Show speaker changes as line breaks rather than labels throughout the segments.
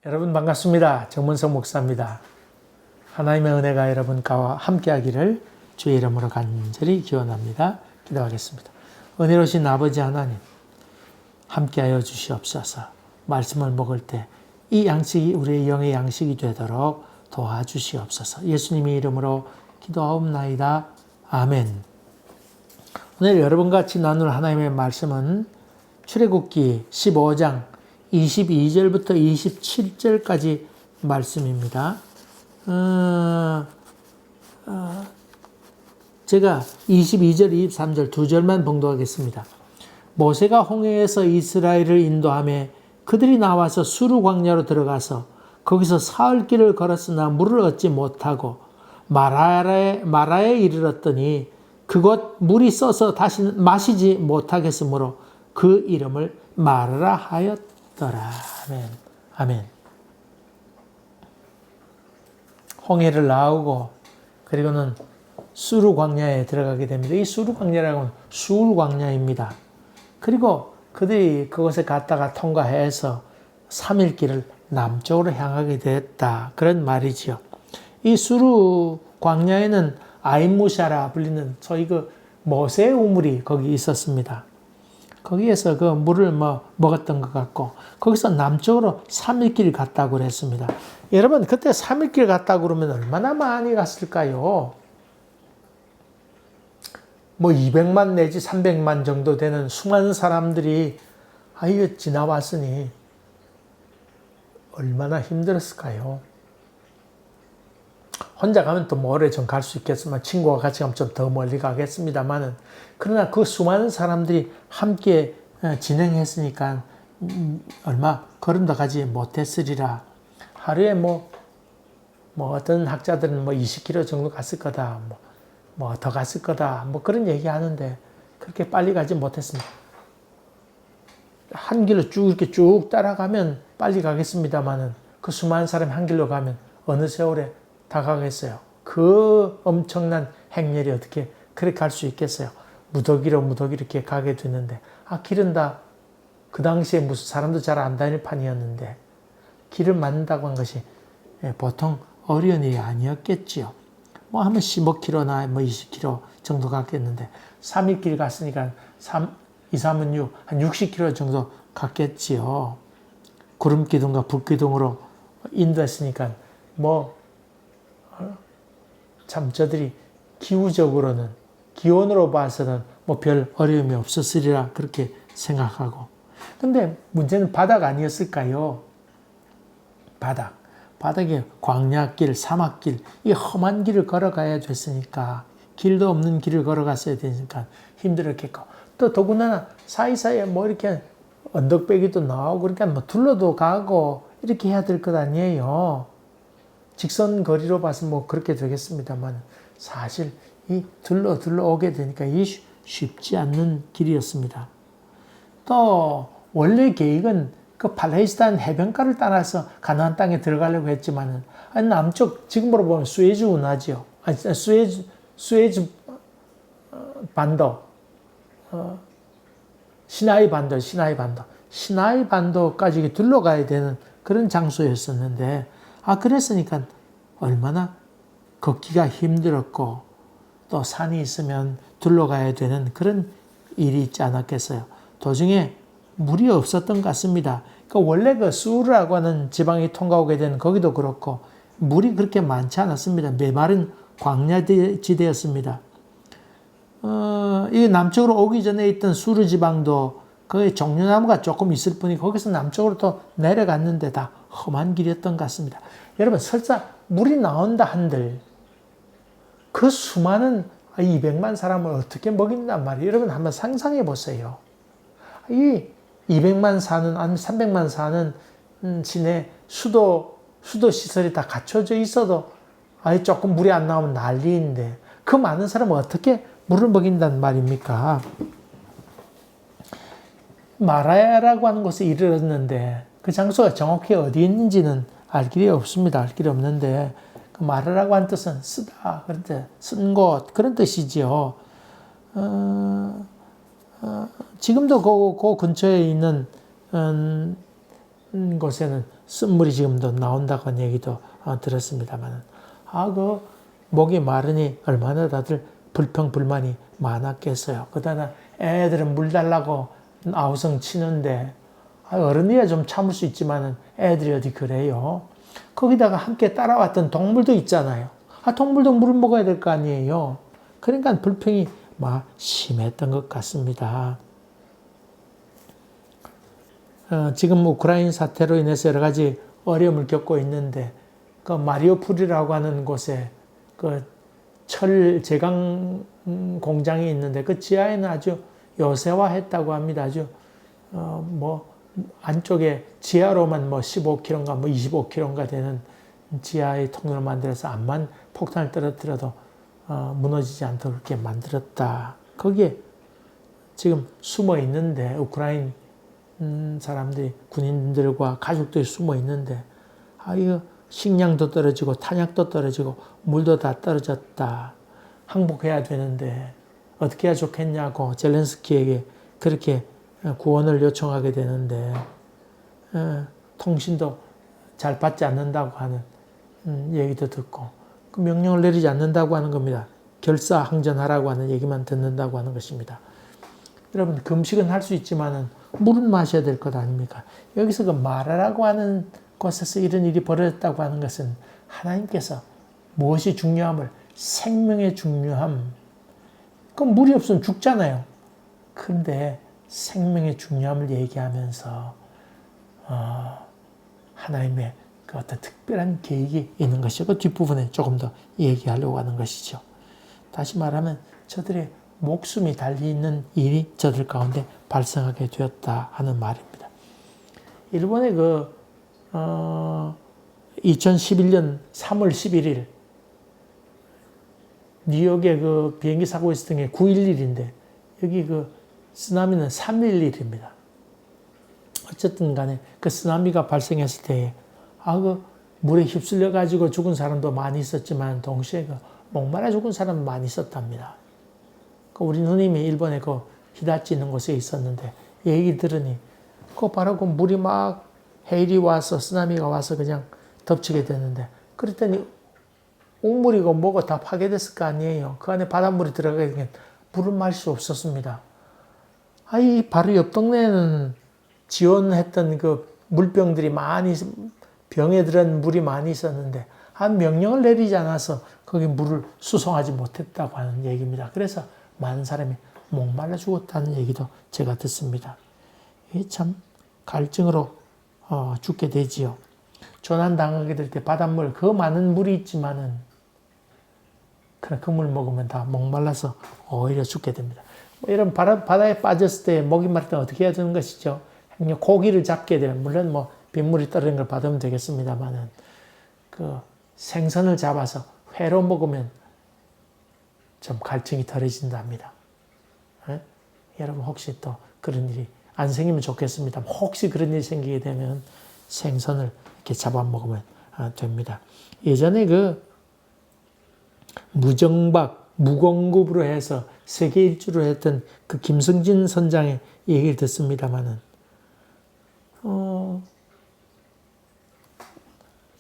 여러분 반갑습니다. 정문석 목사입니다. 하나님의 은혜가 여러분과 함께하기를 주의 이름으로 간절히 기원합니다. 기도하겠습니다. 은혜로우신 아버지 하나님, 함께하여 주시옵소서. 말씀을 먹을 때 이 양식이 우리의 영의 양식이 되도록 도와주시옵소서. 예수님의 이름으로 기도하옵나이다. 아멘. 오늘 여러분과 같이 나눌 하나님의 말씀은 출애굽기 15장 22절부터 27절까지 말씀입니다. 제가 22절, 23절 두 절만 봉독하겠습니다. 모세가 홍해에서 이스라엘을 인도하며 그들이 나와서 수르 광야로 들어가서 거기서 사흘 길을 걸었으나 물을 얻지 못하고 마라에 이르렀더니 그곳 물이 써서 다시 마시지 못하겠으므로 그 이름을 마르라 하였더라. 아멘. 아멘. 홍해를 나오고 그리고는 수르 광야에 들어가게 됩니다. 이 수르 광야라고는 수울 광야입니다. 그리고 그들이 그곳에 갔다가 통과해서 3일 길을 남쪽으로 향하게 됐다. 그런 말이지요. 이 수르 광야에는 아임무샤라 불리는 소위 그 모세의 우물이 거기 있었습니다. 거기에서 그 물을 먹었던 것 같고, 거기서 남쪽으로 3일 길 갔다고 그랬습니다. 여러분, 그때 3일 길 갔다고 그러면 얼마나 많이 갔을까요? 200만 내지 300만 정도 되는 수많은 사람들이 지나왔으니 얼마나 힘들었을까요? 혼자 가면 또 오래 좀 갈 수 있겠지만 친구와 같이 가면 좀 더 멀리 가겠습니다만은, 그러나 그 수많은 사람들이 함께 진행했으니까 얼마 걸음도 가지 못했으리라. 하루에 어떤 학자들은 20km 정도 갔을 거다. 더 갔을 거다. 그런 얘기 하는데 그렇게 빨리 가지 못했습니다. 한 길로 이렇게 쭉 따라가면 빨리 가겠습니다만은 그 수많은 사람이 한 길로 가면 어느 세월에 다 가겠어요. 그 엄청난 행렬이 어떻게 그렇게 갈 수 있겠어요. 무더기로 이렇게 가게 되는데, 길은 다 그 당시에 무슨 사람도 잘 안 다닐 판이었는데 길을 만든다고 한 것이 보통 어려운 일이 아니었겠지요. 하면 15km나 20km 정도 갔겠는데 3일 길 갔으니까 2, 3은 6, 한 60km 정도 갔겠지요. 구름기둥과 북기둥으로 인도했으니까 참 저들이 기후적으로는, 기온으로 봐서는 별 어려움이 없었으리라 그렇게 생각하고. 근데 문제는 바닥 아니었을까요? 바닥에 광야길, 사막길, 이 험한 길을 걸어가야 됐으니까, 길도 없는 길을 걸어갔어야 되니까 힘들었겠고, 또 더군다나 사이사이에 이렇게 언덕배기도 나오고, 그러니까 둘러도 가고 이렇게 해야 될 것 아니에요. 직선 거리로 봐서 그렇게 되겠습니다만, 사실 이 둘러 오게 되니까 이 쉽지 않는 길이었습니다. 또 원래 계획은 그 팔레스타인 해변가를 따라서 가나안 땅에 들어가려고 했지만은, 남쪽 지금으로 보면 수에즈 운하지요. 수에즈 반도, 시나이 반도까지 둘러가야 되는 그런 장소였었는데, 그랬으니까 얼마나 걷기가 힘들었고, 또 산이 있으면 둘러가야 되는 그런 일이 있지 않았겠어요. 도중에 물이 없었던 것 같습니다. 원래 그 수르라고 하는 지방이 통과오게 되는 거기도 그렇고 물이 그렇게 많지 않았습니다. 메마른 광야지대였습니다. 이 남쪽으로 오기 전에 있던 수르 지방도 거기 종려나무가 조금 있을 뿐이, 거기서 남쪽으로 또 내려갔는데 다 험한 길이었던 것 같습니다. 여러분, 설사 물이 나온다 한들 그 수많은 200만 사람을 어떻게 먹인단 말이에요. 여러분 한번 상상해 보세요. 이 200만 사는, 아니면 300만 사는 시내 수도 시설이 다 갖춰져 있어도 조금 물이 안 나오면 난리인데, 그 많은 사람은 어떻게 물을 먹인단 말입니까? 마라야라고 하는 곳에 이르렀는데 그 장소가 정확히 어디 있는지는 알 길이 없습니다. 알 길이 없는데, 그 마라라고 하는 뜻은 쓰다, 그런데 쓴 곳, 그런 뜻이지요. 지금도 그 근처에 있는 곳에는 쓴물이 지금도 나온다고 하는 얘기도 들었습니다만, 그 목이 마르니 얼마나 다들 불평불만이 많았겠어요. 그러나 애들은 물 달라고 아우성 치는데, 어른이야 좀 참을 수 있지만 애들이 어디 그래요. 거기다가 함께 따라왔던 동물도 있잖아요. 동물도 물을 먹어야 될 거 아니에요. 그러니까 불평이 막 심했던 것 같습니다. 지금 우크라이나 사태로 인해서 여러 가지 어려움을 겪고 있는데, 그 마리오폴이라고 하는 곳에 그 철 제강 공장이 있는데, 그 지하에는 아주 요새화했다고 합니다. 아주 안쪽에 지하로만 15km인가 25km인가 되는 지하의 통로를 만들어서 암만 폭탄을 떨어뜨려도 무너지지 않도록 그렇게 만들었다. 거기에 지금 숨어 있는데, 우크라이나 사람들이, 군인들과 가족들이 숨어 있는데, 이거 식량도 떨어지고 탄약도 떨어지고 물도 다 떨어졌다. 항복해야 되는데 어떻게 해야 좋겠냐고 젤렌스키에게 그렇게 구원을 요청하게 되는데, 통신도 잘 받지 않는다고 하는 얘기도 듣고, 그 명령을 내리지 않는다고 하는 겁니다. 결사항전하라고 하는 얘기만 듣는다고 하는 것입니다. 여러분, 금식은 할 수 있지만은 물은 마셔야 될 것 아닙니까? 여기서 그 마라라고 하는 곳에서 이런 일이 벌어졌다고 하는 것은 하나님께서 무엇이 중요함을, 생명의 중요함, 그 물이 없으면 죽잖아요. 그런데 생명의 중요함을 얘기하면서 하나님의 그 어떤 특별한 계획이 있는 것이죠. 그 뒷부분에 조금 더 얘기하려고 하는 것이죠. 다시 말하면 저들의 목숨이 달려있는 일이 저들 가운데 발생하게 되었다 하는 말입니다. 일본의 2011년 3월 11일 뉴욕에 그 비행기 사고 있었던 게 9.11인데, 여기 그 쓰나미는 3.11입니다. 어쨌든 간에 그 쓰나미가 발생했을 때에 그 물에 휩쓸려 가지고 죽은 사람도 많이 있었지만, 동시에 그 목말라 죽은 사람도 많이 있었답니다. 우리 누님이 일본에 그 히다치 있는 곳에 있었는데, 얘기 들으니 바로 그 물이 막 해일이 와서, 쓰나미가 와서 그냥 덮치게 됐는데, 그랬더니 우물이고 뭐고 다 파괴됐을 거 아니에요. 그 안에 바닷물이 들어가게 되면 물을 마실 수 없었습니다. 이 바로 옆 동네에는 지원했던 그 물병들이 많이, 병에 들은 물이 많이 있었는데, 명령을 내리지 않아서 거기 물을 수송하지 못했다고 하는 얘기입니다. 그래서 많은 사람이 목말라 죽었다는 얘기도 제가 듣습니다. 이게 참 갈증으로 죽게 되지요. 조난당하게 될 때 바닷물, 그 많은 물이 있지만은, 그래, 그 물 먹으면 다 목말라서 오히려 죽게 됩니다. 이런 바다에 빠졌을 때, 목이 마를 때 어떻게 해야 되는 것이죠? 고기를 잡게 되면, 물론 빗물이 떨어진 걸 받으면 되겠습니다만은, 그 생선을 잡아서 회로 먹으면 좀 갈증이 덜해진답니다. 여러분, 혹시 또 그런 일이 안 생기면 좋겠습니다. 혹시 그런 일이 생기게 되면 생선을 이렇게 잡아먹으면 됩니다. 예전에 그 무정박, 무공급으로 해서 세계 일주로 했던 그 김승진 선장의 얘기를 듣습니다만은,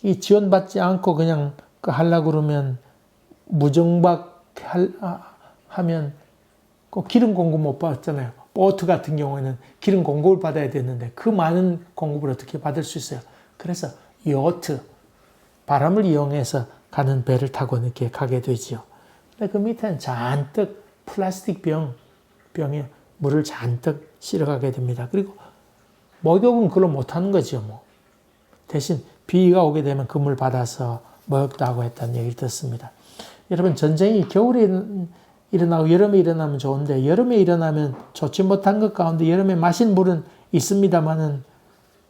이 지원받지 않고 그냥 하려고 그러면 무정박 하면 꼭 기름 공급 못 받잖아요. 보트 같은 경우에는 기름 공급을 받아야 되는데, 그 많은 공급을 어떻게 받을 수 있어요? 그래서 요트, 바람을 이용해서 가는 배를 타고 이렇게 가게 되지요. 근데 그 밑에는 잔뜩 플라스틱 병에 물을 잔뜩 실어가게 됩니다. 그리고 목욕은 그걸로 못하는 거죠. 대신 비가 오게 되면 그 물 받아서 목욕도 하고 했다는 얘기를 듣습니다. 여러분, 전쟁이 겨울에 일어나고 여름에 일어나면 좋은데, 여름에 일어나면 좋지 못한 것 가운데 여름에 마신 물은 있습니다만은,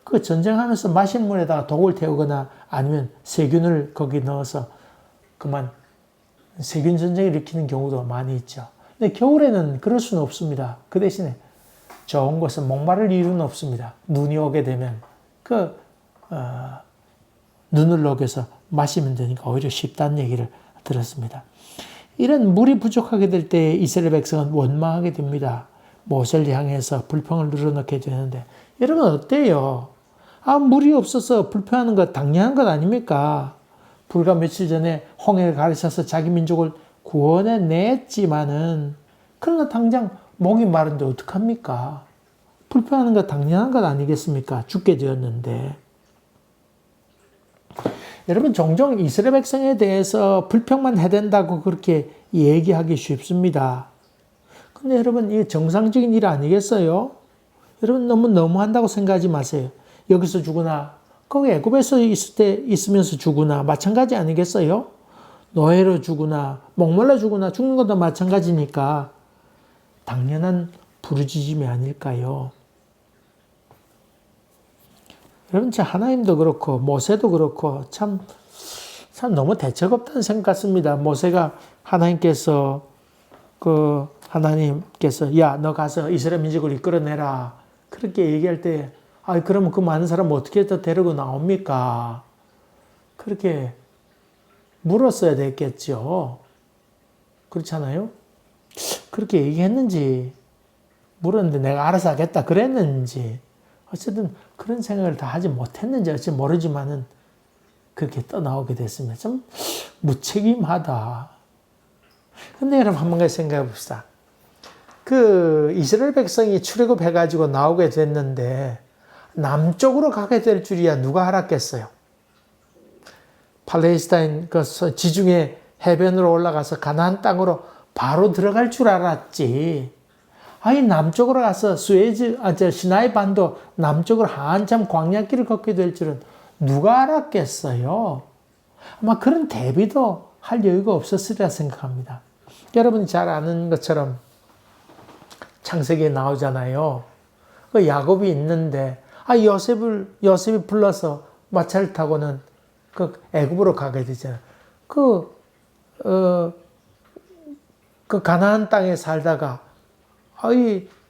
그 전쟁하면서 마신 물에다가 독을 태우거나 아니면 세균을 거기 넣어서 그만 세균 전쟁을 일으키는 경우도 많이 있죠. 근데 겨울에는 그럴 수는 없습니다. 그 대신에 좋은 것은 목마를 이유는 없습니다. 눈이 오게 되면 눈을 녹여서 마시면 되니까 오히려 쉽다는 얘기를 들었습니다. 이런 물이 부족하게 될 때 이스라엘 백성은 원망하게 됩니다. 모세를 향해서 불평을 늘어놓게 되는데, 여러분 어때요? 물이 없어서 불평하는 것 당연한 것 아닙니까? 불과 며칠 전에 홍해를 가르쳐서 자기 민족을 구원해냈지만은, 그러나 당장 목이 마른데 어떡합니까? 불평하는 것 당연한 것 아니겠습니까? 죽게 되었는데. 여러분, 종종 이스라엘 백성에 대해서 불평만 해댄다고 그렇게 얘기하기 쉽습니다. 근데 여러분, 이게 정상적인 일 아니겠어요? 여러분, 너무 한다고 생각하지 마세요. 여기서 죽으나, 거기 애굽에서 있으면서 죽으나 마찬가지 아니겠어요? 노예로 죽으나 목말라 죽으나 죽는 것도 마찬가지니까 당연한 부르짖음이 아닐까요? 여러분, 하나님도 그렇고 모세도 그렇고 참 너무 대책 없다는 생각 같습니다. 모세가 하나님께서 야, 너 가서 이스라엘 민족을 이끌어내라, 그렇게 얘기할 때, 그러면 그 많은 사람 어떻게 더 데리고 나옵니까? 그렇게 물었어야 됐겠죠. 그렇잖아요? 그렇게 얘기했는지, 물었는데 내가 알아서 하겠다 그랬는지, 어쨌든 그런 생각을 다 하지 못했는지 어찌 모르지만은 그렇게 떠나오게 됐으면 좀 무책임하다. 근데 여러분, 한 번 생각해 봅시다. 이스라엘 백성이 출애굽해가지고 나오게 됐는데 남쪽으로 가게 될 줄이야 누가 알았겠어요? 팔레스타인 지중해 해변으로 올라가서 가나안 땅으로 바로 들어갈 줄 알았지. 남쪽으로 가서 시나이 반도 남쪽으로 한참 광야길을 걷게 될 줄은 누가 알았겠어요? 아마 그런 대비도 할 여유가 없었으리라 생각합니다. 여러분이 잘 아는 것처럼 창세기에 나오잖아요. 야곱이 있는데 요셉이 불러서 마차를 타고는 애굽으로 가게 되잖아요. 가나안 땅에 살다가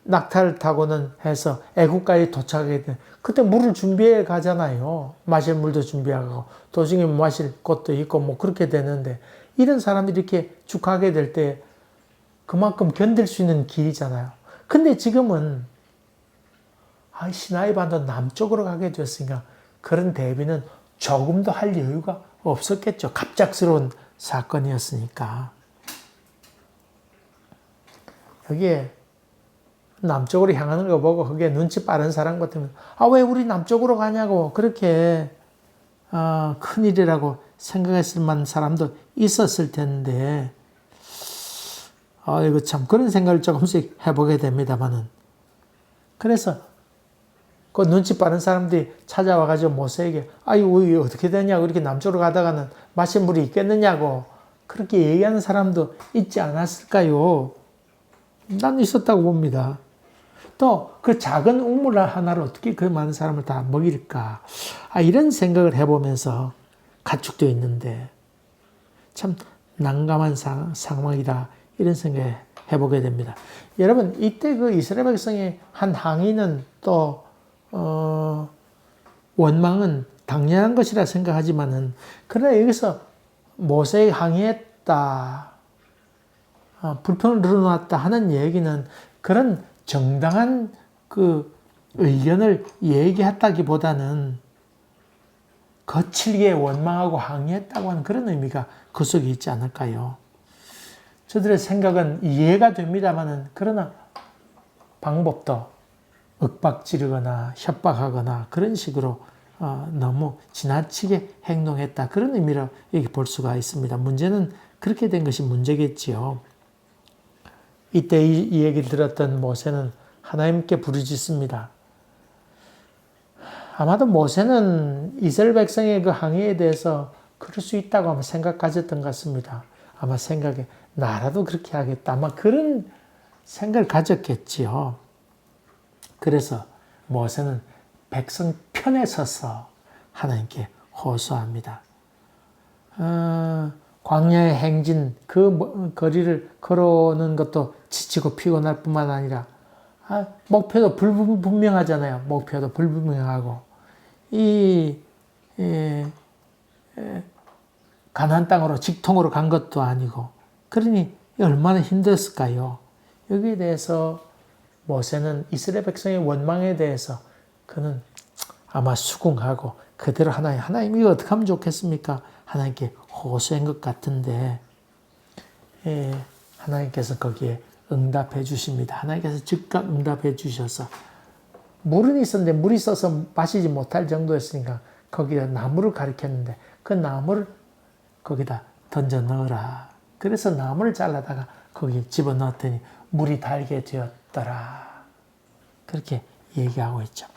낙타를 타고는 해서 애국까지 도착하게 돼. 그때 물을 준비해 가잖아요. 마실 물도 준비하고 도중에 마실 것도 있고 그렇게 되는데, 이런 사람들이 이렇게 쭉 가게 될 때 그만큼 견딜 수 있는 길이잖아요. 근데 지금은 시나이 반도 남쪽으로 가게 됐으니까 그런 대비는 조금도 할 여유가 없었겠죠. 갑작스러운 사건이었으니까. 여기에 남쪽으로 향하는 거 보고 그게 눈치 빠른 사람 같으면 왜 우리 남쪽으로 가냐고 그렇게 큰일이라고 생각했을 만한 사람도 있었을 텐데, 이거 참 그런 생각을 조금씩 해보게 됩니다만은, 그래서 그 눈치 빠른 사람들이 찾아와가지고 모세에게 이거 어떻게 되냐고, 이렇게 남쪽으로 가다가는 마실 물이 있겠느냐고 그렇게 얘기하는 사람도 있지 않았을까요? 난 있었다고 봅니다. 또 그 작은 우물 하나로 어떻게 그 많은 사람을 다 먹일까? 이런 생각을 해보면서 가축되어 있는데 참 난감한 상황이다, 이런 생각을 해보게 됩니다. 여러분, 이때 이스라엘 백성의 한 항의는 또 원망은 당연한 것이라 생각하지만은, 그러나 여기서 모세에 항의했다, 불평을 늘어놨다 하는 얘기는 그런 정당한 의견을 얘기했다기보다는 거칠게 원망하고 항의했다고 하는 그런 의미가 그 속에 있지 않을까요? 저들의 생각은 이해가 됩니다만은, 그러나 방법도 윽박지르거나 협박하거나 그런 식으로 너무 지나치게 행동했다, 그런 의미로 여기 볼 수가 있습니다. 문제는 그렇게 된 것이 문제겠지요. 이때 이 얘기를 들었던 모세는 하나님께 부르짖습니다. 아마도 모세는 이스라엘 백성의 그 항의에 대해서 그럴 수 있다고 아마 생각 가졌던 것 같습니다. 아마 생각에 나라도 그렇게 하겠다, 아마 그런 생각을 가졌겠지요. 그래서 모세는 백성 편에 서서 하나님께 호소합니다. 광야의 행진, 그 거리를 걸어오는 것도 지치고 피곤할 뿐만 아니라 목표도 불분명하잖아요. 목표도 불분명하고 가나안 땅으로 직통으로 간 것도 아니고, 그러니 얼마나 힘들었을까요? 여기에 대해서 모세는 이스라엘 백성의 원망에 대해서 그는 아마 수긍하고 그대로 하나님 이거 어떻게 하면 좋겠습니까? 하나님께 호소한 것 같은데 하나님께서 거기에 응답해 주십니다. 하나님께서 즉각 응답해 주셔서 물은 있었는데 물이 있어서 마시지 못할 정도였으니까 거기다 나무를 가리켰는데 그 나무를 거기다 던져 넣어라. 그래서 나무를 잘라다가 거기에 집어넣었더니 물이 달게 되었더라. 그렇게 얘기하고 있죠.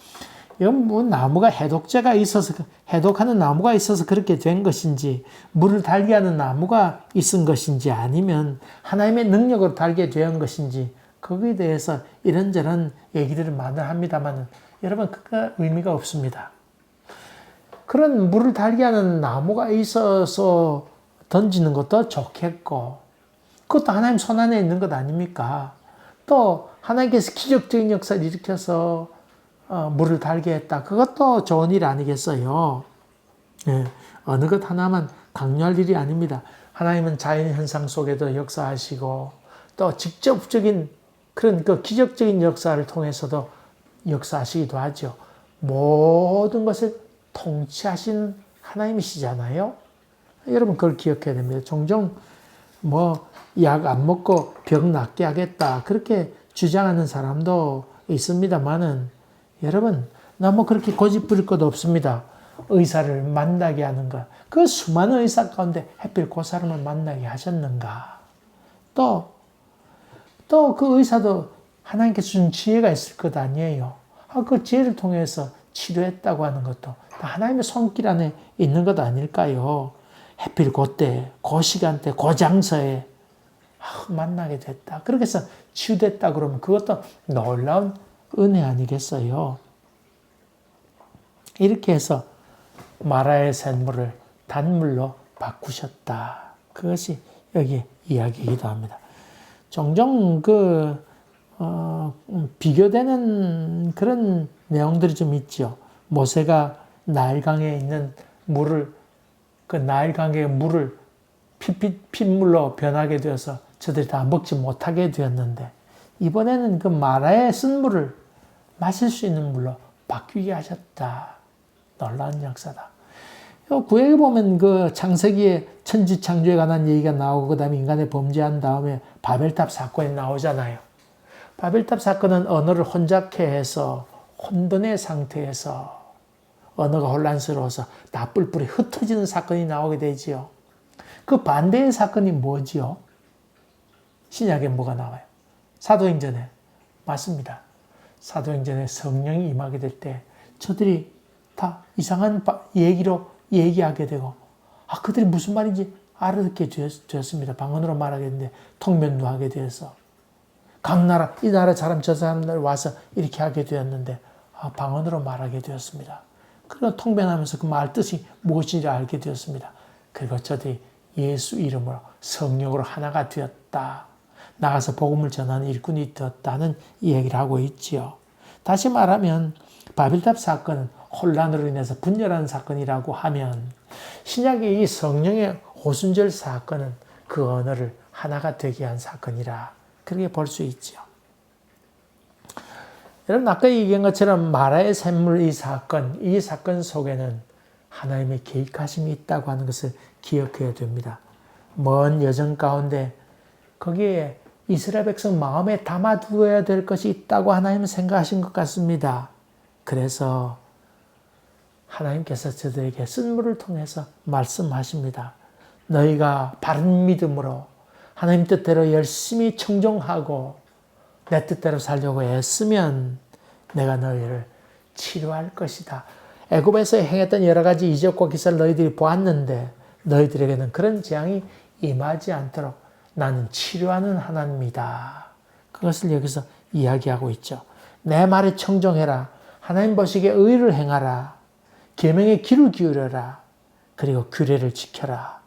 이건 뭐 나무가 해독제가 있어서 해독하는 나무가 있어서 그렇게 된 것인지 물을 달게 하는 나무가 있은 것인지 아니면 하나님의 능력으로 달게 된 것인지 거기에 대해서 이런저런 얘기들을 많이 합니다만 여러분 그거 의미가 없습니다. 그런 물을 달게 하는 나무가 있어서 던지는 것도 좋겠고 그것도 하나님 손 안에 있는 것 아닙니까? 또 하나님께서 기적적인 역사를 일으켜서 물을 달게 했다. 그것도 좋은 일 아니겠어요? 네, 어느 것 하나만 강요할 일이 아닙니다. 하나님은 자연 현상 속에도 역사하시고 또 직접적인 그런 그 기적적인 역사를 통해서도 역사하시기도 하죠. 모든 것을 통치하신 하나님이시잖아요. 여러분 그걸 기억해야 됩니다. 종종 뭐 약 안 먹고 병 낫게 하겠다 그렇게 주장하는 사람도 있습니다만은 여러분 나 뭐 그렇게 고집 부릴 것도 없습니다. 의사를 만나게 하는 것. 그 수많은 의사 가운데 하필 그 사람을 만나게 하셨는가. 또 그 의사도 하나님께서 준 지혜가 있을 것 아니에요. 그 지혜를 통해서 치료했다고 하는 것도 다 하나님의 손길 안에 있는 것 아닐까요? 하필 그때, 그 시간대, 그 장소에 만나게 됐다. 그렇게 해서 치유됐다 그러면 그것도 놀라운 은혜 아니겠어요? 이렇게 해서 마라의 샘물을 단물로 바꾸셨다. 그것이 여기 이야기이기도 합니다. 종종 비교되는 그런 내용들이 좀 있죠. 모세가 나일강에 있는 물을, 그 나일강의 물을 핏물로 변하게 되어서 저들이 다 먹지 못하게 되었는데, 이번에는 그 마라의 쓴물을 마실 수 있는 물로 바뀌게 하셨다. 놀라운 역사다. 구약에 보면 그 창세기에 천지창조에 관한 얘기가 나오고 그 다음에 인간의 범죄한 다음에 바벨탑 사건이 나오잖아요. 바벨탑 사건은 언어를 혼잡케 해서 혼돈의 상태에서 언어가 혼란스러워서 다 뿔뿔이 흩어지는 사건이 나오게 되지요. 그 반대의 사건이 뭐지요? 신약에 뭐가 나와요? 사도행전에. 맞습니다. 사도행전에 성령이 임하게 될 때 저들이 다 이상한 얘기로 얘기하게 되고 그들이 무슨 말인지 알아듣게 되었습니다. 방언으로 말하겠는데 통변도 하게 되어서 각 나라 이 나라 사람 저 사람들 와서 이렇게 하게 되었는데 방언으로 말하게 되었습니다. 그리고 통변하면서 그 말 뜻이 무엇인지 알게 되었습니다. 그리고 저들이 예수 이름으로 성령으로 하나가 되었다. 나가서 복음을 전하는 일꾼이 되었다는 이 얘기를 하고 있지요. 다시 말하면 바벨탑 사건은 혼란으로 인해서 분열한 사건이라고 하면 신약의 이 성령의 오순절 사건은 그 언어를 하나가 되게 한 사건이라 그렇게 볼 수 있죠. 여러분 아까 얘기한 것처럼 마라의 샘물 이 사건 속에는 하나님의 계획하심이 있다고 하는 것을 기억해야 됩니다. 먼 여정 가운데 거기에 이스라엘 백성 마음에 담아두어야 될 것이 있다고 하나님은 생각하신 것 같습니다. 그래서 하나님께서 저들에게 쓴물을 통해서 말씀하십니다. 너희가 바른 믿음으로 하나님 뜻대로 열심히 청종하고 내 뜻대로 살려고 애쓰면 내가 너희를 치료할 것이다. 애굽에서 행했던 여러 가지 이적과 기사를 너희들이 보았는데 너희들에게는 그런 재앙이 임하지 않도록 나는 치료하는 하나님이다. 그것을 여기서 이야기하고 있죠. 내 말에 청종해라. 하나님 보시기에 의를 행하라. 계명의 귀를 기울여라. 그리고 규례를 지켜라.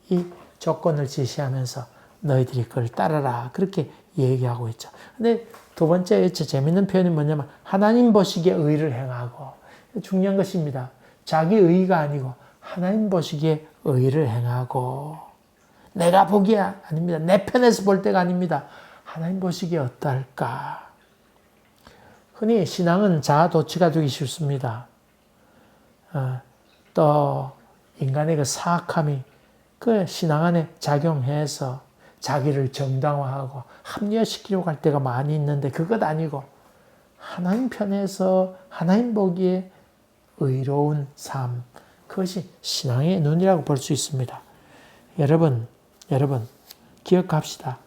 이 조건을 제시하면서 너희들이 그걸 따라라. 그렇게 얘기하고 있죠. 근데 두 번째 재밌는 표현이 뭐냐면 하나님 보시기에 의를 행하고 중요한 것입니다. 자기 의가 아니고 하나님 보시기에 의를 행하고 내가 보기에 아닙니다. 내 편에서 볼 때가 아닙니다. 하나님 보시기에 어떨까? 흔히 신앙은 자아 도취가 되기 쉽습니다. 또 인간의 그 사악함이 그 신앙 안에 작용해서 자기를 정당화하고 합리화시키려고 할 때가 많이 있는데 그것 아니고 하나님 편에서 하나님 보기에 의로운 삶, 그것이 신앙의 눈이라고 볼 수 있습니다. 여러분 기억합시다.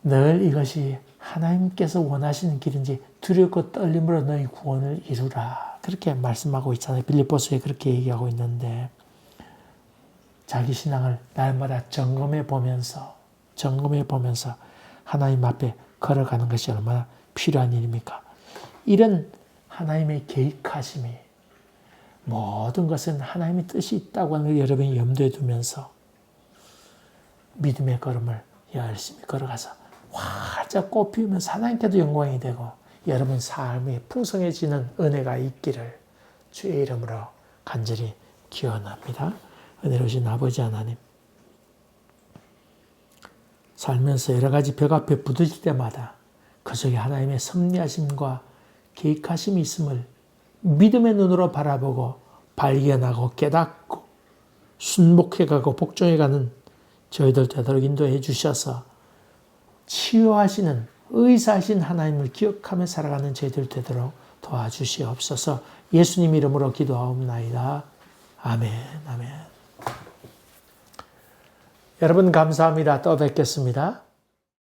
늘 이것이 하나님께서 원하시는 길인지 두렵고 떨림으로 너희 구원을 이루라. 그렇게 말씀하고 있잖아요. 빌립보서에 그렇게 얘기하고 있는데 자기 신앙을 날마다 점검해 보면서 하나님 앞에 걸어가는 것이 얼마나 필요한 일입니까? 이런 하나님의 계획하심이 모든 것은 하나님의 뜻이 있다고 하는 걸 여러분이 염두에 두면서 믿음의 걸음을 열심히 걸어가서 활짝 꽃피우면서 하나님께도 영광이 되고 여러분 삶이 풍성해지는 은혜가 있기를 주의 이름으로 간절히 기원합니다. 은혜로우신 아버지 하나님, 살면서 여러 가지 벽 앞에 부딪힐 때마다 그 속에 하나님의 섭리하심과 계획하심이 있음을 믿음의 눈으로 바라보고 발견하고 깨닫고 순복해가고 복종해가는 저희들 되도록 인도해 주셔서 치유하시는 의사하신 하나님을 기억하며 살아가는 저희들 되도록 도와주시옵소서. 예수님 이름으로 기도하옵나이다. 아멘. 아멘. 여러분 감사합니다. 또 뵙겠습니다.